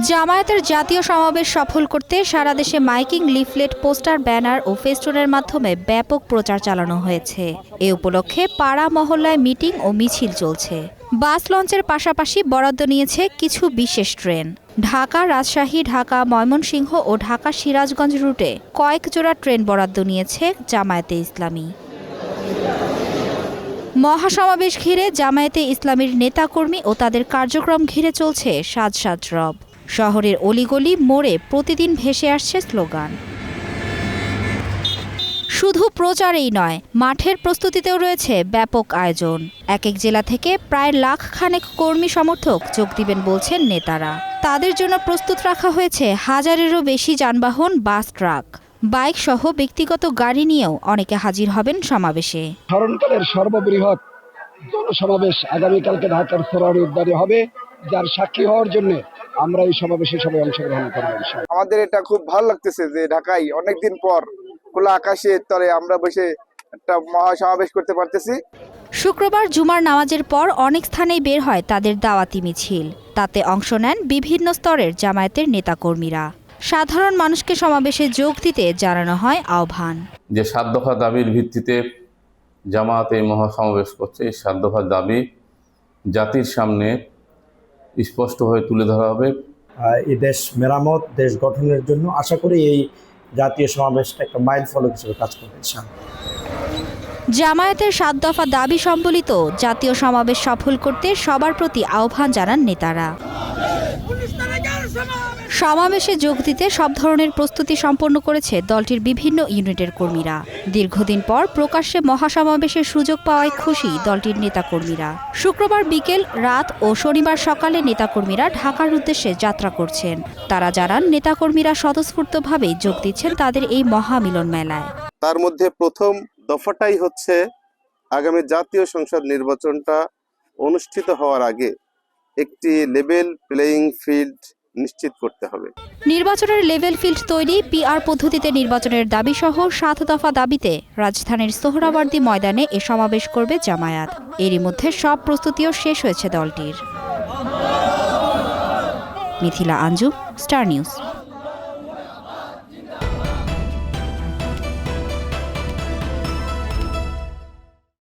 জামায়াতের জাতীয় সমাবেশ সফল করতে সারা দেশে মাইকিং, লিফলেট, পোস্টার, ব্যানার ও ফেস্টুনের মাধ্যমে ব্যাপক প্রচার চালানো হয়েছে। এ উপলক্ষে পাড়া মহল্লায় মিটিং ও মিছিল চলছে। বাস লঞ্চের পাশাপাশি বরাদ্দ নিয়েছে কিছু বিশেষ ট্রেন। ঢাকা, রাজশাহী, ঢাকা, ময়মনসিংহ ও ঢাকা সিরাজগঞ্জ রুটে কয়েক জোড়া ট্রেন বরাদ্দ নিয়েছে জামায়াতে ইসলামী। মহাসমাবেশ ঘিরে জামায়াতে ইসলামীর নেতাকর্মী ও তাদের কার্যক্রম ঘিরে চলছে সাজ সাজ রব। শহরের অলিগলি মোড়ে প্রতিদিন ভেসে আসছে স্লোগান। শুধু প্রচারেই নয়, মাঠের প্রস্তুতিতেও রয়েছে ব্যাপক আয়োজন। এক এক জেলা থেকে প্রায় লাখ খানেক কর্মী সমর্থক যোগ দিবেন বলছেন নেতারা। তাদের জন্য প্রস্তুত রাখা হয়েছে হাজারেরও বেশি যানবাহন, বাস, ট্রাক, বাইক সহ ব্যক্তিগত গাড়ি নিয়েও অনেকে হাজির হবেন সমাবেশে। স্মরণকালের সর্ববৃহৎ জনসমাবেশ আগামীকালকে ঢাকার সোহরাওয়ার্দী উদ্যানে হবে, যার সাক্ষী হওয়ার জন্য আমরা এই সমাবেশে সবাই অংশগ্রহণ করব। আমাদের এটা খুব ভালো লাগতেছে যে ঢাকায় অনেকদিন পর খোলা আকাশের তলে আমরা বসে একটা মহাসমাবেশ করতে পারতেছি। শুক্রবার জুমার নামাজের পর অনেক স্থানেই বের হয় তাদের দাওয়াতি মিছিল। তাতে অংশ নেন বিভিন্ন স্তরের জামায়াতের নেতাকর্মীরা। সাধারণ মানুষকে সমাবেশে যোগ দিতে জানানো হয় আহ্বান। যে 7 দফা দাবির ভিত্তিতে জামায়াত এই মহাসমাবেশ করছে, এই 7 দফা দাবি জাতির সামনে স্পষ্টভাবে তুলে ধরা হবে। এই দেশ মেরামত, দেশ গঠনের জন্য আশা করি এই জাতীয় সমাবেশটা একটা মাইল ফলক হিসেবে কাজ করবে ইনশাআল্লাহ। জামায়াতের 7 দফা দাবি সম্বলিত জাতীয় সমাবেশ সফল করতে সবার প্রতি আহ্বান জানান নেতারা। সমাবেশে যোগ দিতে সব ধরনের প্রস্তুতি সম্পন্ন করেছে দলটির বিভিন্ন ইউনিটের কর্মীরা। দীর্ঘদিন পর প্রকাশ্যে মহাসমাবেশের সুযোগ পাওয়ায় খুশি দলটির নেতাকর্মীরা। শুক্রবার বিকেল, রাত ও শনিবার সকালে নেতাকর্মীরা ঢাকার উদ্দেশ্যে যাত্রা করছেন। তারা জানান, নেতাকর্মীরা স্বতঃস্ফূর্তভাবে যোগ দিচ্ছেন তাদের এই মহামিলন মেলায়। তার মধ্যে প্রথম দফাটাই হচ্ছে আগামী জাতীয় সংসদ নির্বাচনটা অনুষ্ঠিত হওয়ার আগে একটি লেভেল প্লেইং ফিল্ড নিশ্চিত করতে হবে। নির্বাচনের লেভেল ফিল্ড তৈরি, পিআর পদ্ধতিতে নির্বাচনের দাবি সহ 7 দফা দাবিতে রাজধানীর সোহরাওয়ার্দী ময়দানে এ সমাবেশ করবে জামায়াত। এরই মধ্যে সব প্রস্তুতিও শেষ হয়েছে দলটির। Mithila Anju, star news.